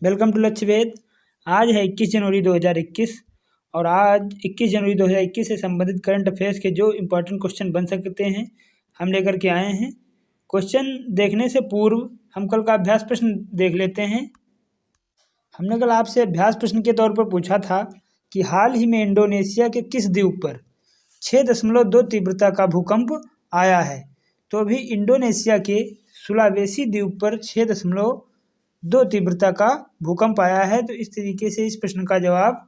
Welcome to लक्ष्य वेद। आज है 21 जनवरी 2021 और आज 21 जनवरी 2021 से संबंधित करंट अफेयर्स के जो इम्पोर्टेंट क्वेश्चन बन सकते हैं हम लेकर के आए हैं। क्वेश्चन देखने से पूर्व हम कल का अभ्यास प्रश्न देख लेते हैं। हमने कल आपसे अभ्यास प्रश्न के तौर पर पूछा था कि हाल ही में इंडोनेशिया के किस द्वीप पर 6.2 तीव्रता का भूकंप आया है। तो अभी इंडोनेशिया के सुलावेसी द्वीप पर 6.2 तीव्रता का भूकंप आया है। तो इस तरीके से इस प्रश्न का जवाब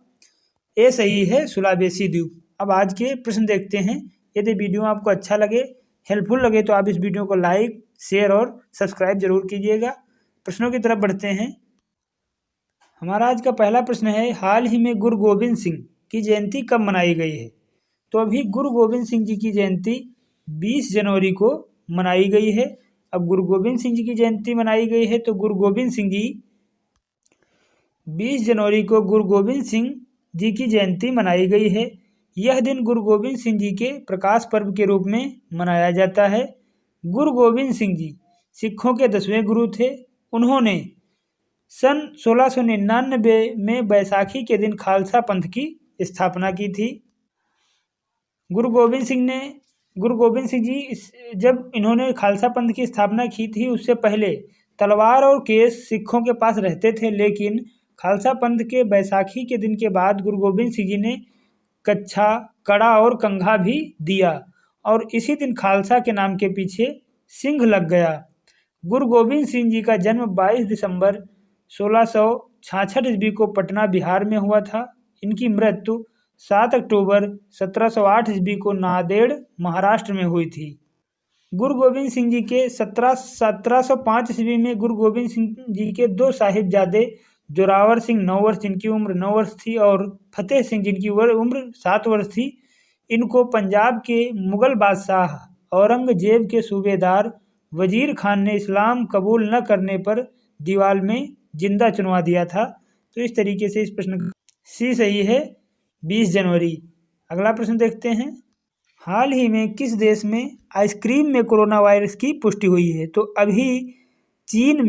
ए सही है, सुलावेसी द्वीप। अब आज के प्रश्न देखते हैं। यदि वीडियो आपको अच्छा लगे, हेल्पफुल लगे तो आप इस वीडियो को लाइक, शेयर और सब्सक्राइब जरूर कीजिएगा। प्रश्नों की तरफ बढ़ते हैं। हमारा आज का पहला प्रश्न है, हाल ही में गुरु गोविंद सिंह की जयंती कब मनाई गई है। तो अभी गुरु गोविंद सिंह जी की जयंती 20 जनवरी को मनाई गई है। अब गुरु गोविंद सिंह जी की जयंती मनाई गई है तो गुरु गोविंद सिंह जी 20 जनवरी को गुरु गोविंद सिंह जी की जयंती मनाई गई है। यह दिन गुरु गोविंद सिंह जी के प्रकाश पर्व के रूप में मनाया जाता है। गुरु गोविंद सिंह जी सिखों के 10वें गुरु थे। उन्होंने सन 1699 में बैसाखी के दिन खालसा पंथ की स्थापना की थी। गुरु गोविंद सिंह जी जब इन्होंने खालसा पंथ की स्थापना की थी, उससे पहले तलवार और केस सिखों के पास रहते थे, लेकिन खालसा पंथ के बैसाखी के दिन के बाद गुरु गोविंद सिंह जी ने कच्छा, कड़ा और कंघा भी दिया और इसी दिन खालसा के नाम के पीछे सिंह लग गया। गुरु गोविंद सिंह जी का जन्म 22 दिसंबर 1666 ईस्वी को पटना बिहार में हुआ था। इनकी मृत्यु 7 अक्टूबर 1708 ईस्वी को नांदेड़ महाराष्ट्र में हुई थी। गुरु गोविंद सिंह जी के 1705 ईस्वी में गुरु गोविंद सिंह जी के दो साहिबजादे जोरावर सिंह 9 वर्ष जिनकी उम्र 9 वर्ष थी और फतेह सिंह जिनकी उम्र 7 वर्ष थी, इनको पंजाब के मुगल बादशाह औरंगजेब के सूबेदार वजीर खान ने इस्लाम कबूल न करने पर दीवाल में जिंदा चुनवा दिया था। तो इस तरीके से इस प्रश्न सी सही है, 20 जनवरी। अगला प्रश्न देखते हैं। हाल ही में किस देश में आइसक्रीम में कोरोना वायरस की पुष्टि हुई है। तो अभी चीन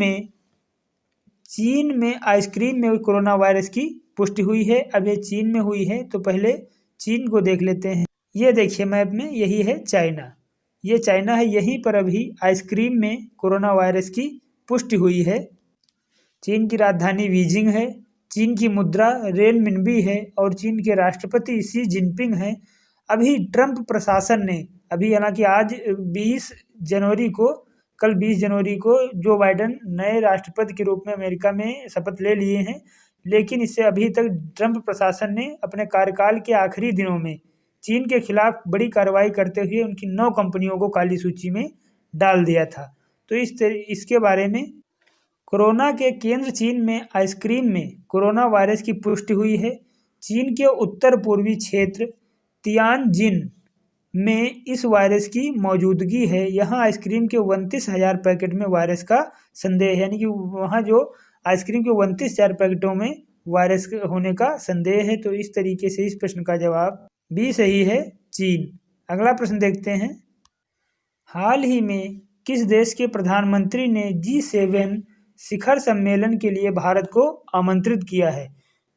में आइसक्रीम में कोरोना वायरस की पुष्टि हुई है। अब ये चीन में हुई है तो पहले चीन को देख लेते हैं। ये देखिए मैप में, यही है चाइना। ये चाइना है, यहीं पर अभी आइसक्रीम में कोरोना वायरस की पुष्टि हुई है। चीन की राजधानी बीजिंग है। चीन की मुद्रा रेनमिनबी है और चीन के राष्ट्रपति शी जिनपिंग हैं। अभी ट्रंप प्रशासन ने हालांकि आज 20 जनवरी को कल 20 जनवरी को जो बाइडेन नए राष्ट्रपति के रूप में अमेरिका में शपथ ले लिए हैं, लेकिन इससे अभी तक ट्रंप प्रशासन ने अपने कार्यकाल के आखिरी दिनों में चीन के खिलाफ बड़ी कार्रवाई करते हुए उनकी 9 कंपनियों को काली सूची में डाल दिया था। तो इसके बारे में कोरोना के केंद्र चीन में आइसक्रीम में कोरोना वायरस की पुष्टि हुई है। चीन के उत्तर पूर्वी क्षेत्र तियानजिन में इस वायरस की मौजूदगी है। यहाँ आइसक्रीम के 29,000 पैकेट में वायरस का संदेह है, यानी कि वहाँ जो आइसक्रीम के 29,000 पैकेटों में वायरस होने का संदेह है। तो इस तरीके से इस प्रश्न का जवाब बी सही है, चीन। अगला प्रश्न देखते हैं। हाल ही में किस देश के प्रधानमंत्री ने G7 शिखर सम्मेलन के लिए भारत को आमंत्रित किया है।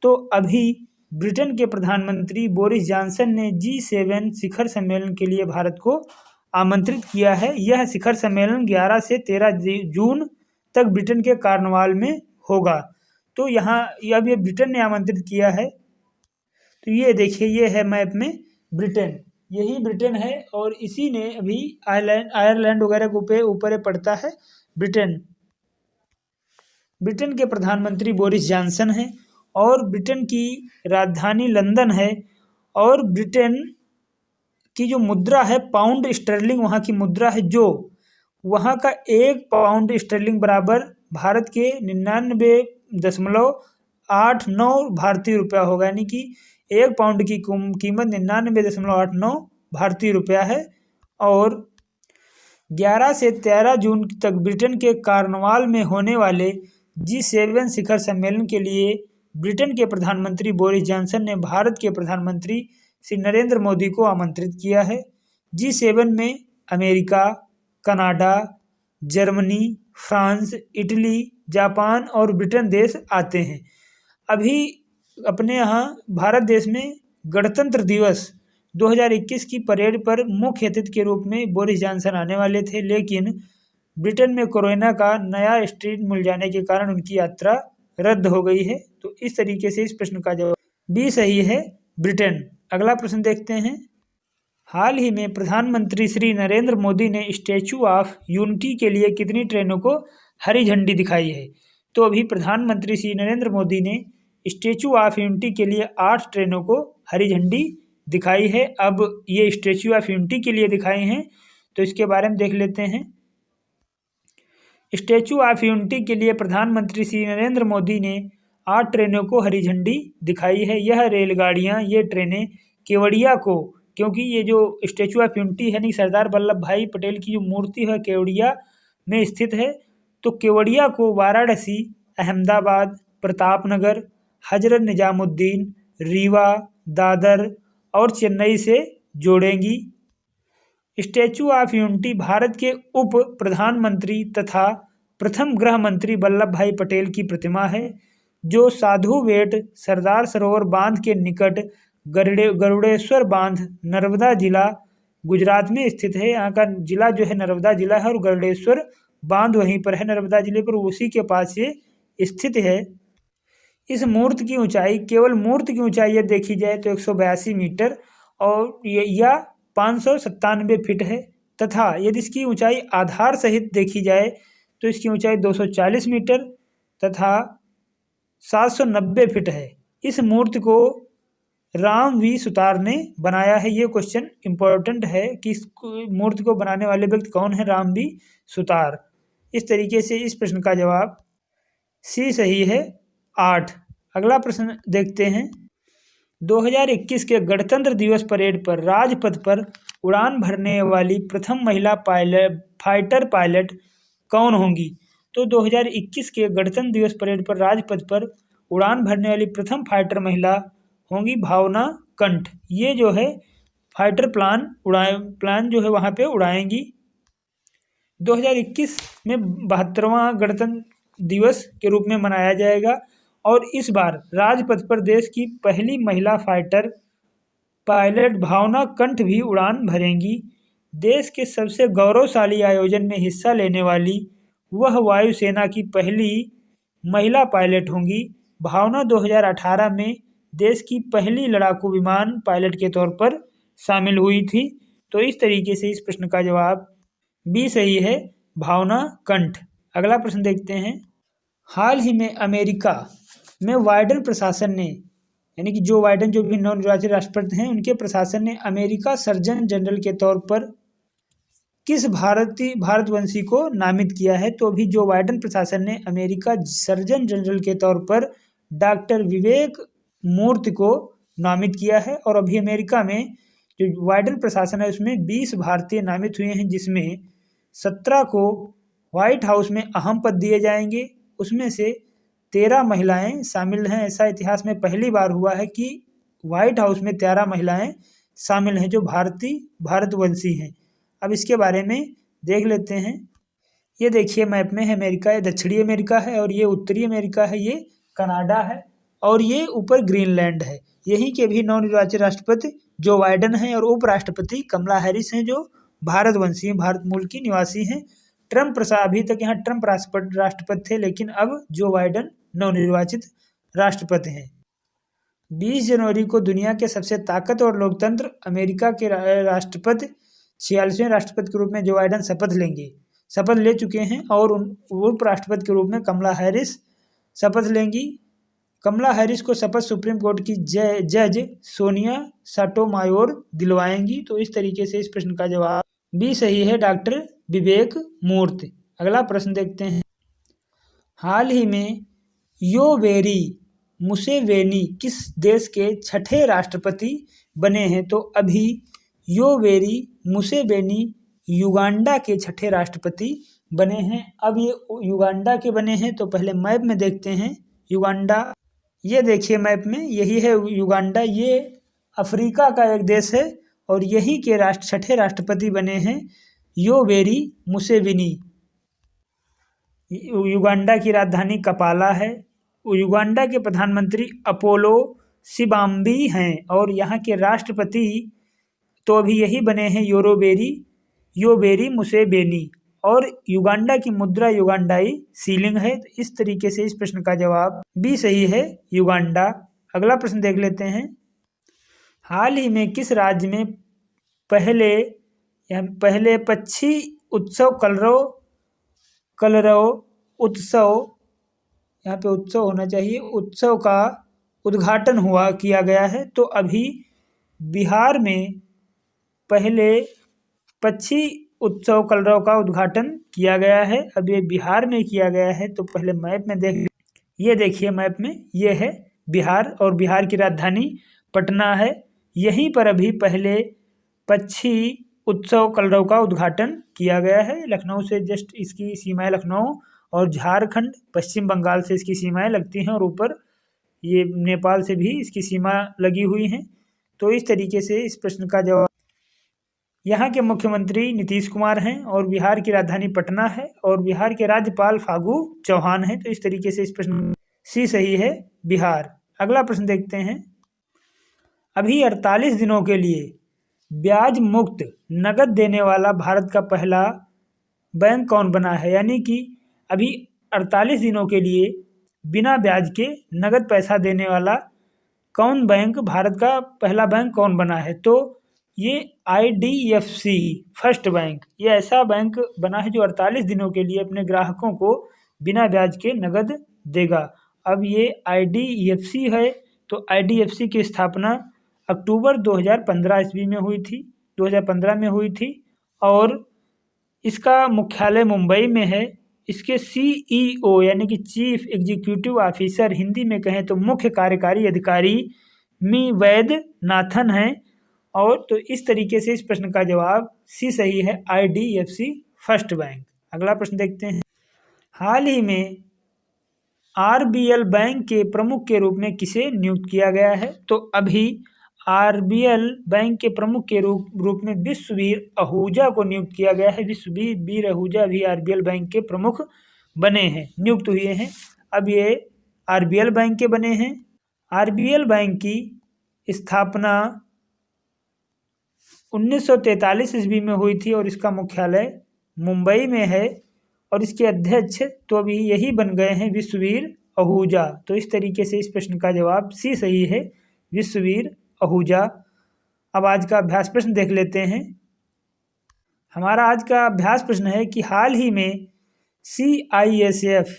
तो अभी ब्रिटेन के प्रधानमंत्री बोरिस जॉनसन ने G7 शिखर सम्मेलन के लिए भारत को आमंत्रित किया है। यह शिखर सम्मेलन 11 से 13 जून तक ब्रिटेन के कार्नवाल में होगा। तो ये ब्रिटेन ने आमंत्रित किया है। तो ये देखिए, ये है मैप में ब्रिटेन, यही ब्रिटेन है और इसी ने अभी आयरलैंड वगैरह के ऊपर पड़ता है ब्रिटेन। ब्रिटेन के प्रधानमंत्री बोरिस जॉनसन हैं और ब्रिटेन की राजधानी लंदन है और ब्रिटेन की जो मुद्रा है पाउंड स्टर्लिंग वहाँ की मुद्रा है, जो वहाँ का 1 पाउंड स्टर्लिंग बराबर भारत के 99.89 भारतीय रुपया होगा, यानी कि 1 पाउंड की कीमत 99.89 भारतीय रुपया है। और 11 से 13 जून तक ब्रिटेन के कार्नवाल में होने वाले G7 शिखर सम्मेलन के लिए ब्रिटेन के प्रधानमंत्री बोरिस जॉनसन ने भारत के प्रधानमंत्री श्री नरेंद्र मोदी को आमंत्रित किया है। G7 में America, Canada, Germany, France, Italy, Japan और ब्रिटेन देश आते हैं। अभी अपने यहाँ भारत देश में गणतंत्र दिवस 2021 की परेड पर मुख्य अतिथि के रूप में बोरिस जॉनसन आने वाले थे, लेकिन ब्रिटेन में कोरोना का नया स्ट्रेन मिल जाने के कारण उनकी यात्रा रद्द हो गई है। तो इस तरीके से इस प्रश्न का जवाब बी सही है, ब्रिटेन। अगला प्रश्न देखते हैं। हाल ही में प्रधानमंत्री श्री नरेंद्र मोदी ने स्टैचू ऑफ यूनिटी के लिए कितनी ट्रेनों को हरी झंडी दिखाई है? तो अभी प्रधानमंत्री श्री नरेंद्र मोदी ने स्टैचू ऑफ यूनिटी के लिए 8 ट्रेनों को हरी झंडी दिखाई है। अब ये स्टैचू ऑफ यूनिटी के लिए दिखाई हैं, तो इसके बारे में देख लेते हैं। स्टैचू ऑफ यूनिटी के लिए प्रधानमंत्री श्री नरेंद्र मोदी ने 8 ट्रेनों को हरी झंडी दिखाई है। यह रेलगाड़ियां, ये ट्रेनें केवड़िया को, क्योंकि ये जो स्टैचू ऑफ यूनिटी है नहीं, सरदार वल्लभ भाई पटेल की जो मूर्ति है केवड़िया में स्थित है, तो केवड़िया को वाराणसी, अहमदाबाद, प्रतापनगर, हजरत निजामुद्दीन, रीवा, दादर और चेन्नई से जोड़ेंगी। स्टैचू ऑफ यूनिटी भारत के उप प्रधानमंत्री तथा प्रथम गृह मंत्री वल्लभ भाई पटेल की प्रतिमा है, जो साधु बेट सरदार सरोवर बांध के निकट गरुड़ेश्वर बांध, नर्मदा जिला, गुजरात में स्थित है। यहाँ का जिला जो है नर्मदा जिला है और गरुड़ेश्वर बांध वहीं पर है, नर्मदा जिले पर, उसी के पास ये स्थित है। इस मूर्ति की ऊंचाई, केवल मूर्ति की ऊंचाई यदि देखी जाए तो 182 मीटर और या 597 फीट है, तथा यदि इसकी ऊंचाई आधार सहित देखी जाए तो इसकी ऊंचाई 240 मीटर तथा 790 फीट है। इस मूर्ति को राम वी सुतार ने बनाया है। ये क्वेश्चन इंपॉर्टेंट है कि इस मूर्ति को बनाने वाले व्यक्ति कौन है, राम वी सुतार। इस तरीके से इस प्रश्न का जवाब सी सही है, 8। अगला प्रश्न देखते हैं। 2021 के गणतंत्र दिवस परेड पर राजपथ पर उड़ान भरने वाली प्रथम महिला फाइटर पायलट कौन होंगी? तो 2021 के गणतंत्र दिवस परेड पर राजपथ पर उड़ान भरने वाली प्रथम फाइटर महिला होंगी भावना कंठ। ये जो है फाइटर प्लान जो है वहाँ पे उड़ाएंगी। 2021 में 72वां गणतंत्र दिवस के रूप में मनाया जाएगा और इस बार राजपथ पर देश की पहली महिला फाइटर पायलट भावना कंठ भी उड़ान भरेंगी। देश के सबसे गौरवशाली आयोजन में हिस्सा लेने वाली वह वायुसेना की पहली महिला पायलट होंगी। भावना 2018 में देश की पहली लड़ाकू विमान पायलट के तौर पर शामिल हुई थी। तो इस तरीके से इस प्रश्न का जवाब बी सही है, भावना कंठ। अगला प्रश्न देखते हैं। हाल ही में अमेरिका में बाइडेन प्रशासन ने, यानी कि जो बाइडेन जो भी नवनिर्वाचित राष्ट्रपति हैं, उनके प्रशासन ने अमेरिका सर्जन जनरल के तौर पर किस भारतवंशी को नामित किया है? तो अभी जो बाइडेन प्रशासन ने अमेरिका सर्जन जनरल के तौर पर डॉक्टर विवेक मूर्ति को नामित किया है। और अभी अमेरिका में जो बाइडेन प्रशासन है उसमें 20 भारतीय नामित हुए हैं, जिसमें 17 को व्हाइट हाउस में अहम पद दिए जाएंगे। उसमें से 13 महिलाएं शामिल हैं। ऐसा इतिहास में पहली बार हुआ है कि व्हाइट हाउस में 13 महिलाएं शामिल हैं जो भारतवंशी हैं। अब इसके बारे में देख लेते हैं। ये देखिए मैप में है अमेरिका, ये दक्षिणी अमेरिका है और ये उत्तरी अमेरिका है, ये कनाडा है और ये ऊपर ग्रीनलैंड है। यही के भी नवनिर्वाचित राष्ट्रपति जो बाइडेन हैं और उपराष्ट्रपति कमला हैरिस हैं जो भारतवंशी हैं, भारत मूल की निवासी हैं। अभी तक यहाँ ट्रंप राष्ट्रपति थे, लेकिन अब जो बाइडेन नवनिर्वाचित राष्ट्रपति हैं। 20 जनवरी को दुनिया के सबसे ताकतवर लोकतंत्र अमेरिका के राष्ट्रपति 46वें राष्ट्रपति के रूप में जो बाइडेन शपथ ले चुके हैं और उपराष्ट्रपति के रूप में कमला हैरिस शपथ लेंगी। कमला हैरिस को शपथ सुप्रीम कोर्ट की जज सोनिया सोटोमायोर दिलवाएंगी। तो इस तरीके से इस प्रश्न का जवाब बी सही है, डॉक्टर विवेक मूर्ति। अगला प्रश्न देखते हैं। हाल ही में योवेरी मुसेवेनी किस देश के छठे राष्ट्रपति बने हैं? तो अभी योवेरी मुसेवेनी युगांडा के छठे राष्ट्रपति बने हैं। अब ये युगांडा के बने हैं, तो पहले मैप में देखते हैं युगांडा। ये देखिए मैप में, यही है युगांडा। ये अफ्रीका का एक देश है और यही के छठे राष्ट्रपति बने हैं योवेरी मुसेवेनी। युगांडा की राजधानी कपाला है। युगांडा के प्रधानमंत्री अपोलो सिबाम्बी हैं और यहाँ के राष्ट्रपति तो अभी यही बने हैं योवेरी मुसेवेनी। और युगांडा की मुद्रा युगांडाई सीलिंग है। तो इस तरीके से इस प्रश्न का जवाब बी सही है, युगांडा। अगला प्रश्न देख लेते हैं। हाल ही में किस राज्य में पहले पक्षी उत्सव कलरव उत्सव, यहाँ पे उत्सव होना चाहिए, उत्सव का उद्घाटन किया गया है। तो अभी बिहार में पहले पक्षी उत्सव कलरव का उद्घाटन किया गया है। अब ये बिहार में किया गया है। तो पहले मैप में ये देखिए मैप में ये है बिहार और बिहार की राजधानी पटना है। यहीं पर अभी पहले पक्षी उत्सव कलरव का उद्घाटन किया गया है। लखनऊ से जस्ट इसकी सीमाएं लखनऊ और झारखंड पश्चिम बंगाल से इसकी सीमाएं लगती हैं और ऊपर ये नेपाल से भी इसकी सीमा लगी हुई हैं। तो इस तरीके से इस प्रश्न का जवाब यहाँ के मुख्यमंत्री नीतीश कुमार हैं और बिहार की राजधानी पटना है और बिहार के राज्यपाल फागू चौहान हैं। तो इस तरीके से इस प्रश्न सी सही है, बिहार। अगला प्रश्न देखते हैं। अभी 48 दिनों के लिए ब्याज मुक्त नगद देने वाला भारत का पहला बैंक कौन बना है? यानी कि अभी 48 दिनों के लिए बिना ब्याज के नगद पैसा देने वाला कौन बैंक, भारत का पहला बैंक कौन बना है? तो ये IDFC फर्स्ट बैंक, ये ऐसा बैंक बना है जो 48 दिनों के लिए अपने ग्राहकों को बिना ब्याज के नगद देगा। अब ये IDFC है। तो IDFC की स्थापना अक्टूबर 2015 ईस्वी में हुई थी, 2015 में हुई थी और इसका मुख्यालय मुंबई में है। इसके CEO यानी कि चीफ एग्जीक्यूटिव ऑफिसर, हिंदी में कहें तो मुख्य कार्यकारी अधिकारी मी वैद्यनाथन हैं। और तो इस तरीके से इस प्रश्न का जवाब सी सही है, IDFC फर्स्ट बैंक। अगला प्रश्न देखते हैं। हाल ही में RBL बैंक के प्रमुख के रूप में किसे नियुक्त किया गया है? तो अभी RBL बैंक के प्रमुख के रूप में विश्ववीर आहूजा को नियुक्त किया गया है। विश्ववीर आहूजा भी RBL बैंक के प्रमुख बने हैं, नियुक्त हुए हैं। अब ये RBL बैंक के बने हैं। RBL बैंक की स्थापना 1943 ईस्वी में हुई थी और इसका मुख्यालय मुंबई में है और इसके अध्यक्ष तो अभी यही बन गए हैं, विश्ववीर आहूजा। तो इस तरीके से इस प्रश्न का जवाब सी सही है, विश्ववीर आहूजा। अब आज का अभ्यास प्रश्न देख लेते हैं। हमारा आज का अभ्यास प्रश्न है कि हाल ही में CISF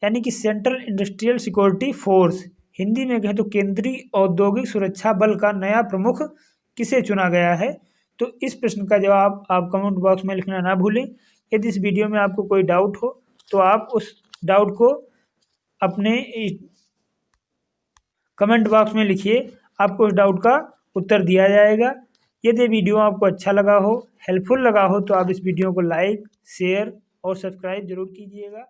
यानी कि central industrial security force, Hindi में कहें तो केंद्रीय औद्योगिक सुरक्षा बल का नया प्रमुख किसे चुना गया है? तो इस प्रश्न का जवाब आप कमेंट बॉक्स में लिखना ना भूलें। यदि इस वीडियो में आपको कोई डाउट हो तो आप उस डाउट को अपने कमेंट बॉक्स में लिखिए, आपको उस डाउट का उत्तर दिया जाएगा। यदि वीडियो आपको अच्छा लगा हो, हेल्पफुल लगा हो तो आप इस वीडियो को लाइक, शेयर और सब्सक्राइब जरूर कीजिएगा।